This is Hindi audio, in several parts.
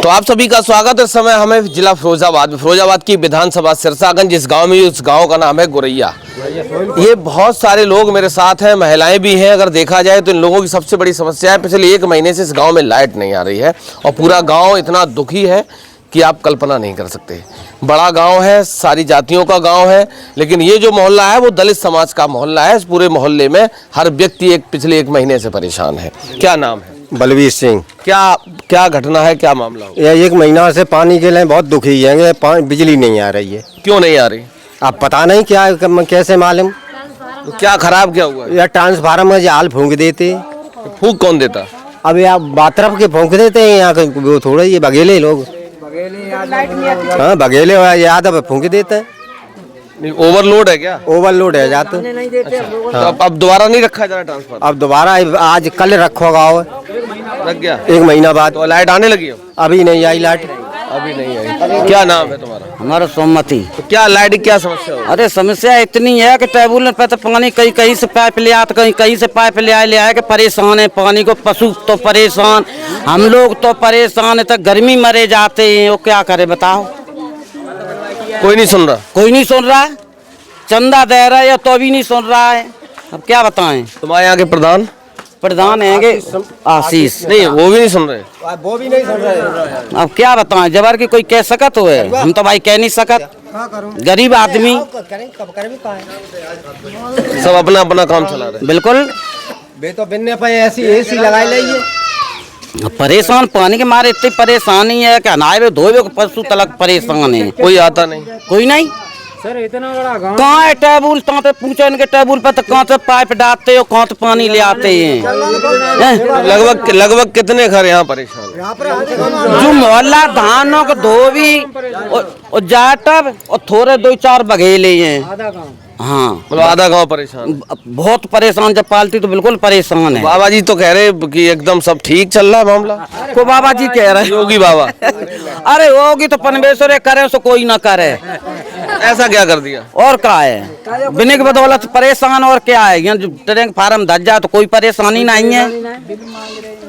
तो आप सभी का स्वागत है। इस समय हमें जिला फिरोजाबाद की विधानसभा सिरसागंज, इस गांव में, इस गांव का नाम है गुरैया। ये बहुत सारे लोग मेरे साथ हैं, महिलाएं भी हैं। अगर देखा जाए तो इन लोगों की सबसे बड़ी समस्या है, पिछले 1 महीने से इस गांव में लाइट नहीं आ रही है और पूरा गांव इतना दुखी है कि आप कल्पना नहीं कर सकते। बड़ा गांव है, सारी जातियों का गांव है, लेकिन ये जो मोहल्ला है वो दलित समाज का मोहल्ला है। इस पूरे मोहल्ले में हर व्यक्ति पिछले 1 महीने से परेशान है। क्या नाम है? बलवीर सिंह। क्या घटना है, क्या मामला हो? यह 1 महीना से पानी के लिए बहुत दुखी है। बिजली नहीं आ रही है। क्यों नहीं आ रही? अब पता नहीं क्या, कैसे मालूम। तो क्या खराब क्या हुआ? यह ट्रांसफार्मर में जाल फूंक देते। फूंक कौन देता? अब यहाँ बातरफ के फूंक देते हैं। यहाँ वो थोड़ा ये बघेले लोग, हाँ बघेले याद अब फूंक देते हैं। ओवरलोड है क्या? ओवरलोड है जाते। तो अब दोबारा नहीं रखा जा रहा ट्रांसफार्मर? अब दोबारा आज कल रखोगा लग गया 1 महीना बाद। तो लाइट आने लगी? अभी नहीं आई लाइट। अभी नहीं आई। क्या नाम है तुम्हारा? हमारा सोमती। तो क्या लाइट की क्या समस्या हो? अरे समस्या इतनी है कि टेबुल पे तो पानी कहीं से पाइप ले आते, कहीं से पाइप ले आए कि परेशान है पानी को। पशु तो परेशान, हम लोग तो परेशान है, तो गर्मी मरे जाते हैं। वो क्या करे बताओ? कोई नहीं सुन रहा? कोई नहीं सुन रहा है। चंदा दे रहा है तो भी नहीं सुन रहा है। अब क्या बताएं? तुम्हारे यहाँ के प्रधान हैंगे आशीष, नहीं, वो भी नहीं सुन रहे। वो भी नहीं सुन रहे। अब क्या बताएं? जबर की कोई कह सकत हो? हम तो भाई कह नहीं सकत, गरीब आदमी सब अपना अपना काम चला रहे। बिल्कुल। बे तो बिन्ने पे ऐसी एसी लगाई लीजिए। परेशान पानी के मारे इतनी परेशानी है कि नहाए धोए पशु तलक परेशान है। कोई आता नहीं? कोई नहीं सर। इतना बड़ा गांव कहाँ है टेबुल? तो पूछो इनके टेबुल पर तो कहाँ से पाइप डालते हो, कहाँ से पानी ले आते हैं। लगभग कितने घर यहाँ परेशान? जो मोहल्ला धानों को धोबी और जाटब और थोड़े 2-4 बघेले हैं। आधा गांव। हाँ, मतलब आधा गांव परेशान। बहुत परेशान। जब पालती तो बिल्कुल परेशान है। बाबा जी तो कह रहे कि एकदम सब ठीक चल रहा है मामला। को बाबा जी कह रहे? योगी बाबा। अरे होगी तो परमेश्वर करे, सो कोई ना करे। ऐसा क्या कर दिया? और क्या है? बिना की बदौलत परेशान। और क्या है? यहाँ जो ट्रेन फार्म धज जाए तो कोई परेशानी नहीं है।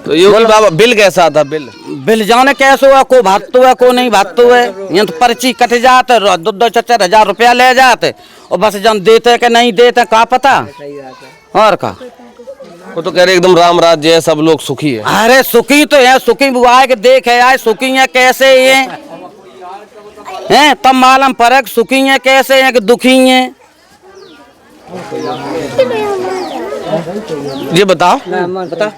तो योगी बाबा बिल कैसा आता? बिल जाने कैसे हुआ? को भरते हुआ, को नहीं भरते हुए। यहाँ तो पर्ची कट जाते, 2-4 हजार रुपया ले जाते और बस जन देते कि नहीं देते क्या पता। और का वो तो कह रहे एकदम राम राज्य है, सब लोग सुखी है। अरे सुखी तो है, सुखी बुआ के देखे आए सुखी है कैसे हैं तब मालूम फर्क। सुखी है कैसे है कि दुखी है। ये बताओ,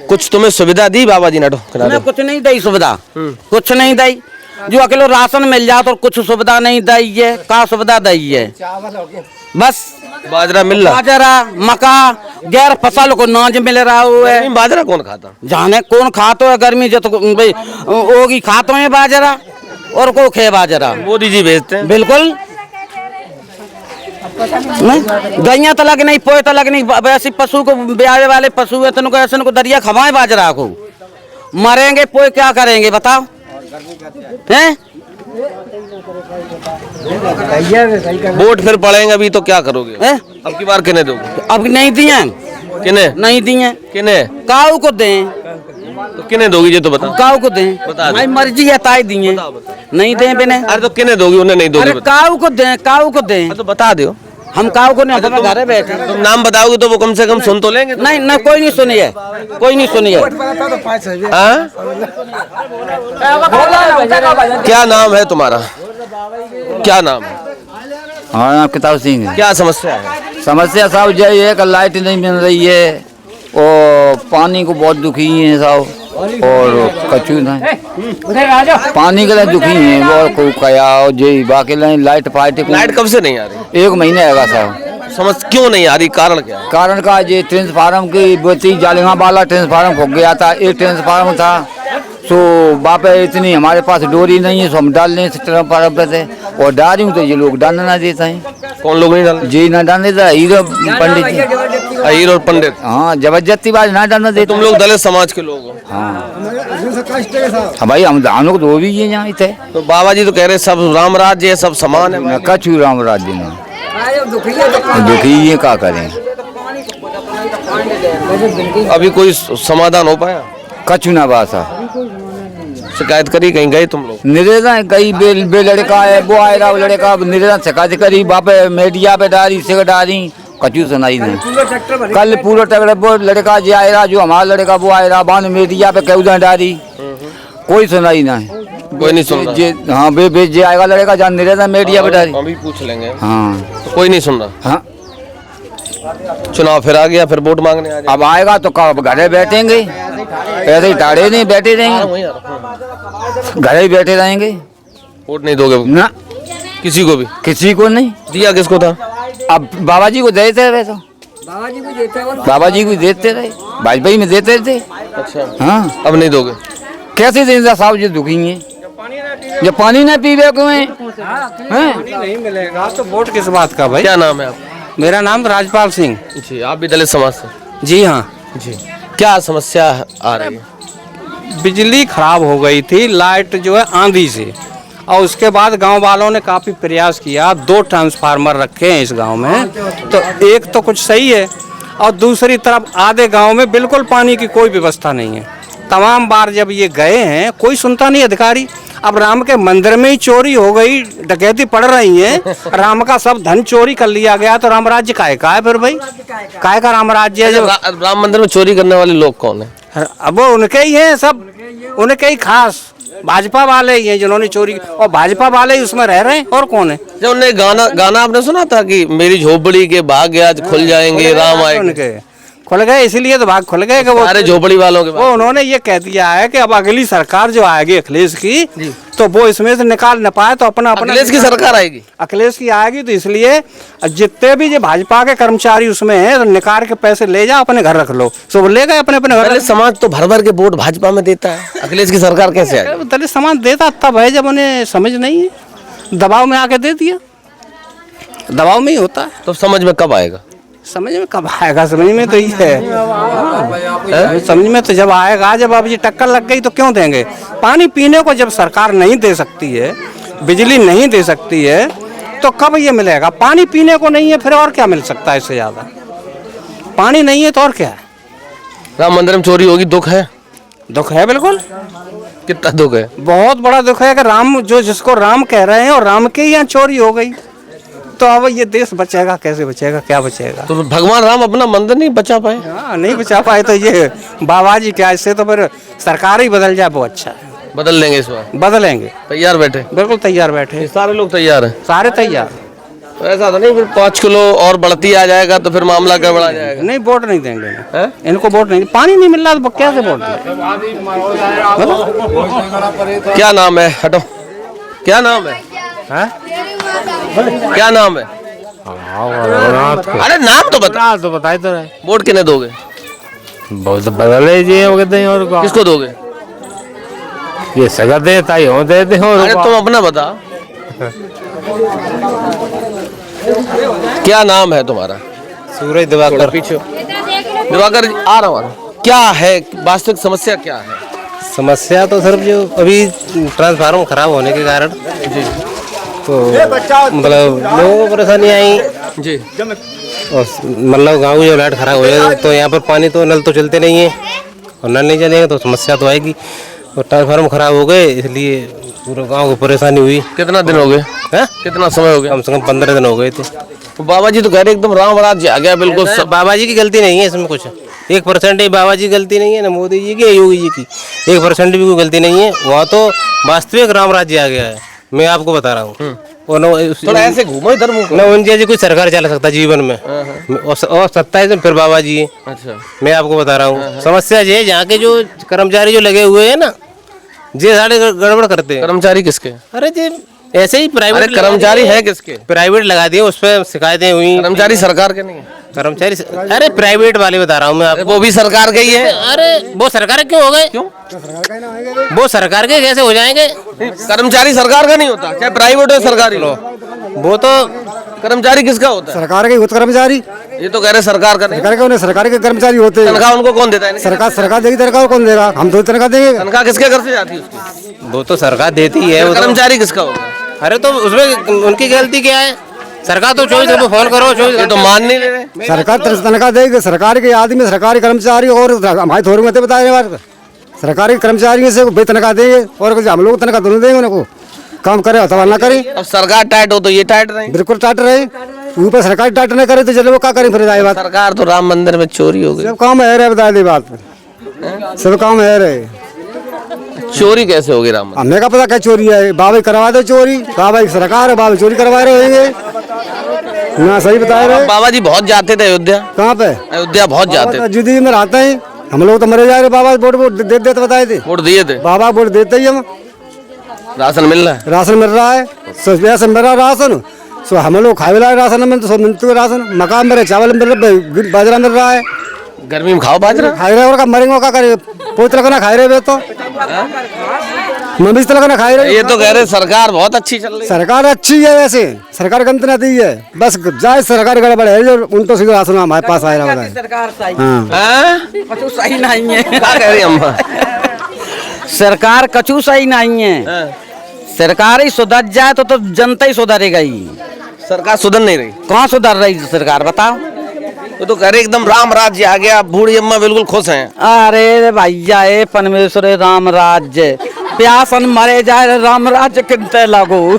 कुछ तुम्हें सुविधा दी बाबा जी ने? कुछ नहीं दी सुविधा, कुछ नहीं दी। जो अकेले राशन मिल जाता और कुछ सुविधा नहीं दी है। क्या सुविधा दी है? बस बाजरा मिल रहा, बाजरा मक्का गैर फसल को नाज मिल रहा है। बाजरा कौन खाता? जाने कौन खाता है? गर्मी जो तो भाई होगी खाते हैं बाजरा और को खे बाजरा। मोदी जी भेजते हैं। बिल्कुल। गैया तो लग नहीं, पोए तो लग नहीं। वैसे पशु को ब्याहे वाले पशु है तो ऐसे को दरिया खवाए बाजरा को। मरेंगे पोए क्या करेंगे बताओ? हैं? वोट फिर पड़ेंगे अभी तो क्या करोगे? अब की बार किन्हें दोगे? अब नहीं दिए। किन्हें नहीं दिए? किन्हें? काऊ को दें। तो किन्हें दोगी? ये तो बताओ। काऊ को दें। भाई मर्जी है ताई दिए। नहीं दें बिने। अरे तो किन्हें दोगी? उन्हें नहीं दोगी? काऊ को दें, काऊ को दें। तो बता दो। हम काऊ को नहीं, हम घरे बैठे। तुम नाम बताओगे तो वो कम से कम सुन तो लेंगे। नहीं ना, कोई नहीं सुनिए, कोई नहीं सुनिए। क्या नाम है तुम्हारा? क्या नाम है? हमारा नाम किताब सिंह है। क्या समस्या है? समस्या साहब यही है कि लाइट नहीं मिल रही है और पानी को बहुत दुखी है साहब। और कचू नहीं, पानी के लिए दुखी है और को कया और जी बाकी लाइट पार्टी। लाइट कब से नहीं आ रही? 1 महीने आएगा साहब। समझ क्यों नहीं आ रही? कारण क्या है? कारण का ये ट्रांसफार्म की बोती जालिमा वाला ट्रांसफार्म हो गया था। एक ट्रांसफार्म था सो बापे इतनी हमारे पास डोरी नहीं है, सो हम डाल नहीं ट्रांसफार्म पे थे और डाल रही हूँ तो ये लोग डालना ना देते हैं। कौन लोग नहीं डाल? जी ना डालने देता, हीरो पंडित जी। हीरो और पंडित? हाँ, जबरदस्ती बात ना डालना देते। तुम लोग दलित समाज के लोग हो? हाँ भाई, हम लोग तो भी ये यहाँ थे। तो बाबा जी तो कह रहे सब राम राज्य है, सब समान है। कछु राम राज्य में दुखी ये क्या करें? अभी कोई समाधान हो पाया? कछु ना बासा। शिकायत करी, कहीं गए तुम लोग? निवेदन कई बे लड़का है वो आएगा, वो लड़का निवेदन शिकायत करी, बापे मीडिया पे डाली, सिक डाली, कचू सुनाई नहीं। कल पूरा टकरे वो लड़का जो आएगा, जो हमारा लड़का वो आएगा, बाद मीडिया पे क्यों डाली, कोई सुनाई नहीं, कोई नहीं सुन रहा। हाँ बे जे आएगा लड़का जहाँ निवेदन मीडिया पे डाली, अभी पूछ लेंगे। हाँ तो कोई नहीं सुन रहा। हाँ चुनाव फिर आ गया, फिर वोट मांगने आ जाए। अब आएगा तो कब घरे बैठेंगे, ऐसे ही टाड़े नहीं बैठे रहेंगे, घरे ही बैठे रहेंगे। वोट नहीं दोगे ना किसी को भी? किसी को नहीं दिया किसको था? अब बाबा जी को देते रहे, तो बाबा जी को देते रहे, वाजपेयी में देते थे। अच्छा, हाँ अब नहीं दोगे? कैसे देंगे साहब जी, दुखी हैं जब पानी ना पीवे क्यों हैं? नहीं मिलेगा तो वोट किस बात का भाई। क्या नाम है आप? मेरा नाम राजपाल सिंह। जी, आप भी दलित समाज से? जी हाँ। जी, क्या समस्या आ रही है? बिजली खराब हो गई थी, लाइट जो है आंधी से, और उसके बाद गांव वालों ने काफ़ी प्रयास किया, 2 ट्रांसफार्मर रखे हैं इस गांव में, तो एक तो कुछ सही है और दूसरी तरफ आधे गांव में बिल्कुल पानी की कोई व्यवस्था नहीं है। तमाम बार जब ये गए हैं कोई सुनता नहीं अधिकारी। अब राम के मंदिर में ही चोरी हो गई, डकैती पड़ रही है, राम का सब धन चोरी कर लिया गया, तो राम राज्य काहे का है फिर भाई? काहे का राम राज्य है? जब राम मंदिर में चोरी करने वाले लोग कौन है? अब वो उनके ही हैं, सब उनके ही खास भाजपा वाले ही हैं जिन्होंने चोरी, और भाजपा वाले ही उसमें रह रहे हैं, और कौन है? जब उन्हें गाना आपने सुना था कि मेरी झोपड़ी के भाग्य आज खुल जाएंगे, राम आएंगे। उनके खुल गए, इसीलिए तो भाग खुल गए कि वो सारे झोपड़ी वालों के वो उन्होंने ये कह दिया है कि अब अगली सरकार जो आएगी अखिलेश की, तो वो इसमें से निकाल न पाए तो अपना अखिलेश की सरकार आएगी? अखिलेश की आएगी, तो इसलिए जितने भी जो भाजपा के कर्मचारी उसमें हैं, तो निकाल के पैसे ले जाओ, अपने घर रख लो। सब ले गए अपने अपने घर। दलित समाज तो भर भर के वोट भाजपा में देता है, अखिलेश की सरकार कैसे आएगी? दलित समाज देता तब है जब उन्हें समझ नहीं है, दबाव में आके दे दिया, दबाव में ही होता है। तो समझ में कब आएगा? समझ में कब आएगा? समझ में तो ये है, समझ में तो जब आएगा, जब अब ये टक्कर लग गई तो क्यों देंगे? पानी पीने को जब सरकार नहीं दे सकती है, बिजली नहीं दे सकती है, तो कब ये मिलेगा? पानी पीने को नहीं है, फिर और क्या मिल सकता है इससे ज़्यादा? पानी नहीं है तो और क्या है? राम मंदिर में चोरी होगी, दुख है? दुख है, बिल्कुल। कितना दुख है? बहुत बड़ा दुख है कि राम, जो जिसको राम कह रहे हैं, और राम के यहाँ चोरी हो गई, तो अब ये देश बचेगा कैसे? बचेगा क्या? बचेगा तो भगवान राम अपना मंदिर नहीं बचा पाए? हाँ, नहीं बचा पाए तो ये बाबा जी क्या, इससे तो फिर सरकार ही बदल जाए, वो अच्छा है। बदल लेंगे इस बार? बदलेंगे, तैयार बैठे? बिल्कुल तैयार बैठे, सारे लोग तैयार हैं? सारे तैयार। तो ऐसा तो नहीं फिर 5 किलो और बढ़ती आ जाएगा तो फिर मामला गड़बड़ा जाएगा? नहीं, वोट नहीं देंगे ना। हैं? इनको वोट नहीं, पानी नहीं मिल रहा तो क्या से वोट दें? क्या नाम है? हटो, क्या नाम है? क्या नाम है? अरे नाम तो बता। तो बताए तो रहे, वोट किन्हें दोगे? बहुत बदल लीजिए वो कहते हैं, और क्या? किसको दोगे? ये सगा देता ही हो देते हो। अरे तुम अपना बता। क्या नाम है तुम्हारा? सूरज दिवाकर। पीछे दिवाकर जी, आ रहा हूँ। क्या है वास्तविक समस्या, क्या है? समस्या तो सिर्फ जो अभी ट्रांसफार्मर खराब होने के कारण जी, तो मतलब लोगों को परेशानी आई जी, और मतलब गाँव की जो लाइट खराब हो जाए तो यहाँ पर पानी तो नल तो चलते नहीं है, और नल नहीं चलेगा तो समस्या तो आएगी। और ट्रांसफार्मर खराब हो गए इसलिए पूरे गांव को परेशानी हुई। कितना दिन हो गए? हैं? कितना समय हो गया? कम से कम 15 दिन हो गए थे। तो बाबा जी तो कह रहे एकदम राम राज्य आ गया बिल्कुल। बाबा जी की गलती नहीं है इसमें, कुछ 1% ही बाबा जी की गलती नहीं है, ना मोदी जी की, योगी जी की 1% भी कोई गलती नहीं है। वहाँ तो वास्तविक राम राज्य आ गया है, मैं आपको बता रहा हूँ। थोड़ा ऐसे घूमो इधर मुंह। न उन जैसी कोई सरकार चला सकता जीवन में, और 27 दिन फिर बाबा जी। अच्छा, मैं आपको बता रहा हूँ समस्या ये है, यहाँ के जो कर्मचारी जो लगे हुए हैं ना, ये सारे गड़बड़ करते हैं। कर्मचारी किसके? अरे जी ऐसे ही प्राइवेट कर्मचारी है किसके? प्राइवेट लगा दिए, उस पर शिकायतें हुई। कर्मचारी सरकार के नहीं है? कर्मचारी अरे प्राइवेट वाले बता रहा हूँ मैं आपको। वो भी सरकार के ही है। अरे वो सरकार क्यों हो गए? क्यों? वो सरकार के कैसे हो जाएंगे? कर्मचारी सरकार का नहीं होता, चाहे प्राइवेट हो सरकारी हो। वो तो कर्मचारी किसका होता है? सरकार के होते कर्मचारी। ये तो कह रहे सरकार का नहीं। सरकार के कर्मचारी होते हैं। तनख्वाह उनको कौन देता है? सरकार देगी, तनख्वाह कौन देगा? हम तो तनख्वाह देंगे। तनख्वाह किसके घर से जाती है उसकी? वो तो सरकार देती है। वो कर्मचारी किसका होगा? अरे तो उसमें उनकी गलती क्या है? सरकार तो 24 घंटे फोन करो, 24 ये तो मान नहीं ले रहे। सरकार तनख्वाह देगी, सरकार के आदमी, सरकारी कर्मचारी, और हमारे थोड़ी मत बताए बात। सरकारी कर्मचारियों से बेतनखा देंगे और कुछ हम लोग तनखा दोनों देंगे उनको, काम करे अथवा ना करे। अब सरकार टाइट हो तो ये टाइट रहे। बिल्कुल टाइट रहे, ऊपर सरकार टाइट नहीं करे तो चलो वो क्या करें फिर जाए बात। सरकार तो राम मंदिर में चोरी हो गई, सब काम है रहे, बता दे बात, सब काम है रहे। चोरी कैसे होगी राम मंदिर? हमें क्या पता क्या चोरी है, बाबा करवा दो चोरी, बाबा की सरकार है, बाबा चोरी करवा रहे होंगे ना, सही बता रहे। बाबा जी बहुत जाते थे अयोध्या। कहाँ पे? अयोध्या बहुत जाते थे। जुदी में रहते हैं हम लोग, तो मरे जा रहे, बाबा वोट दे देते, बताए थे वोट दिए थे, बाबा वोट देते ही हम। राशन मिल रहा है, राशन मिल रहा है, राशन मिल रहा है, राशन सो हम लोग खाए वाला राशन में तो सब मिलते हैं राशन, मकान मेरे चावल मिल रहा है, बाजरा मिल रहा है। गर्मी में खाओ बाजरा, खाए रहे और मरेंगे क्या करे, पोत लगना खाए रहे तो मम्मी लगना खाए रहे। ये तो कह रहे सरकार बहुत अच्छी चल रही है। सरकार अच्छी है, वैसे सरकार गंत नहीं है, बस जाए सरकार गड़बड़ है जो उनको सीधा राशन हमारे पास आया रहा है। सरकार सही हैं? कछु सही नहीं है। क्या कह रही अम्मा? सरकार कछु सही नहीं है। सरकार ही सुधर जाए तो जनता ही सुधरेगा ही। सरकार सुधर नहीं रही। कहाँ सुधर रही सरकार बताओ? वो तो कह रहे एकदम राम राज्य आ गया, बूढ़ी अम्मा बिल्कुल खुश हैं। अरे भैया ए परमेश्वर राम राज्य, प्यासन मरे जाए राम राज्य किनते लगो,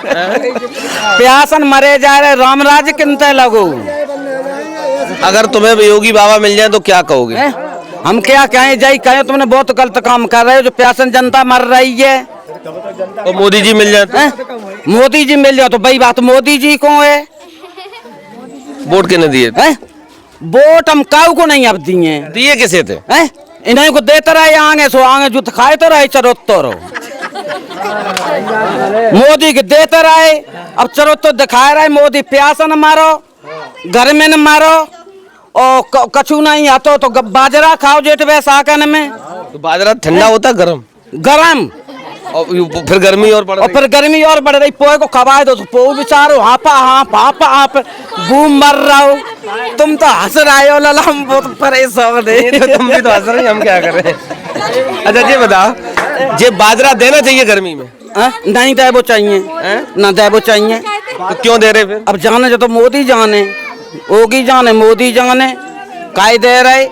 प्यासन मरे जाए राम राज्य किनते लगो। अगर तुम्हें योगी बाबा मिल जाए तो क्या कहोगे? हम क्या कहें, जाई कहें तुमने बहुत गलत काम कर रहे हो, जो प्यासन जनता मर रही है। तो मोदी जी मिल जाए तो? मोदी जी मिल जाओ तो भाई बात, मोदी जी कौन है? वोट किने दिए थे? वोट हम काऊ को नहीं अब दिए। दिए किसे थे? इन्हें को देते रहे आगे, सो आगे जुत खाए तो रहे चरोत्तो रहो। मोदी के देते रहे, अब चरोत्तो दिखाए रहे। मोदी प्यासा न मारो, घर में न मारो, और कछु नहीं आतो तो बाजरा खाओ जेठ बैसाखन में। तो बाजरा ठंडा होता गरम? गरम, और फिर गर्मी और बढ़ और फिर गर्मी और बढ़ रही। पोए को खवाए दो तो पो बेचारो हापा हाप हापा हाप घूम मर रहा हो। तुम तो हंस रहे हो लला, हम बहुत परेशान है। तुम भी तो हंस रहे, हम क्या करें? अच्छा ये बताओ, ये बाजरा देना चाहिए गर्मी में? नहीं दे वो चाहिए, ना दे वो चाहिए। तो क्यों दे रहे फिर? अब जाने जो तो मोदी जाने, योगी जाने, मोदी जाने काय दे रहे।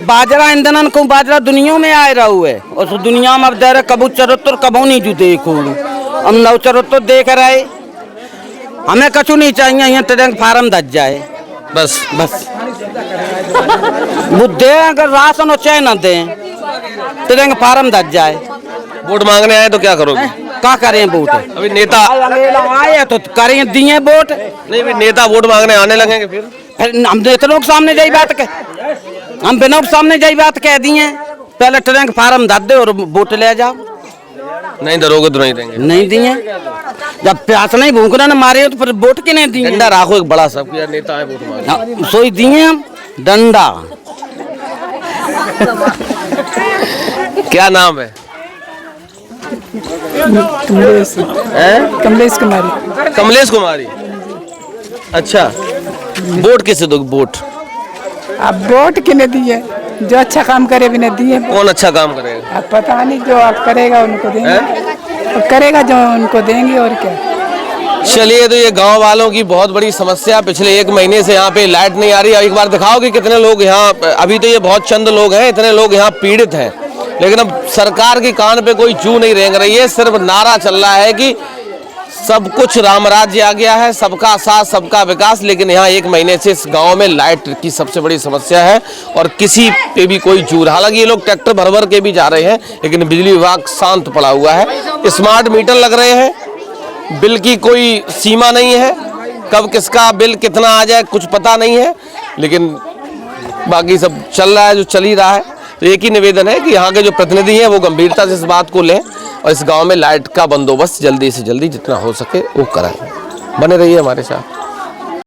बाजरा ईंधन को बाजरा दुनिया में आए रहा है, और तो दुनिया में अब दे रहे कबू चरोत्तर कबू नहीं जो देखो, हम नौ चरोत्तर देख रहे। हमें कछु नहीं चाहिए, यहाँ ट्रेन फार्म दज जाए बस। बस वो दे, अगर राशन और चाय न दे, ट्रेन फार्म दज जाए। वोट मांगने आए तो क्या करोगे? क्या करें वोट? अभी नेता आए तो करें दिए वोट, नहीं, भी नेता वोट मांगने आने लगेंगे फिर हम नेताओं के सामने यही बात कह, हम बिना के सामने यही बात कह दिए, पहले ट्रेन फार्म दे दे और वोट ले जाओ। नहीं दरोगे तो नहीं देंगे। नहीं दिए, जब प्यास नहीं भूखना न मारे तो फिर वोट के नहीं दिए। डंडा राखो एक बड़ा सा, यार नेता है वोट मांगे। सोई दिए हम डंडा। क्या नाम है? कमलेश कुमारी। कमलेश कुमारी, अच्छा। वोट किसे दो? वोट अब वोट किने दिए, जो अच्छा काम करे भी नहीं दिए। कौन अच्छा काम करेगा? अब पता नहीं, जो आप करेगा उनको देंगे, अब करेगा जो उनको देंगे, और क्या। चलिए, तो ये गांव वालों की बहुत बड़ी समस्या, पिछले 1 महीने से यहाँ पे लाइट नहीं आ रही है। एक बार दिखाओ कि कितने लोग यहाँ, अभी तो ये बहुत चंद लोग हैं, इतने लोग यहाँ पीड़ित हैं, लेकिन अब सरकार की कान पे कोई जू नहीं रेंग रही है। सिर्फ नारा चल रहा है कि सब कुछ राम राज्य आ गया है, सबका साथ सबका विकास, लेकिन यहाँ 1 महीने से इस गांव में लाइट की सबसे बड़ी समस्या है और किसी पे भी कोई जूर। हालांकि ये लोग ट्रैक्टर भर भर के भी जा रहे हैं, लेकिन बिजली विभाग शांत पड़ा हुआ है। स्मार्ट मीटर लग रहे हैं, बिल की कोई सीमा नहीं है, कब किसका बिल कितना आ जाए कुछ पता नहीं है, लेकिन बाकी सब चल रहा है जो चल ही रहा है। तो एक ही निवेदन है कि यहाँ के जो प्रतिनिधि हैं वो गंभीरता से इस बात को लें और इस गांव में लाइट का बंदोबस्त जल्दी से जल्दी जितना हो सके वो कराएं। बने रहिए हमारे साथ।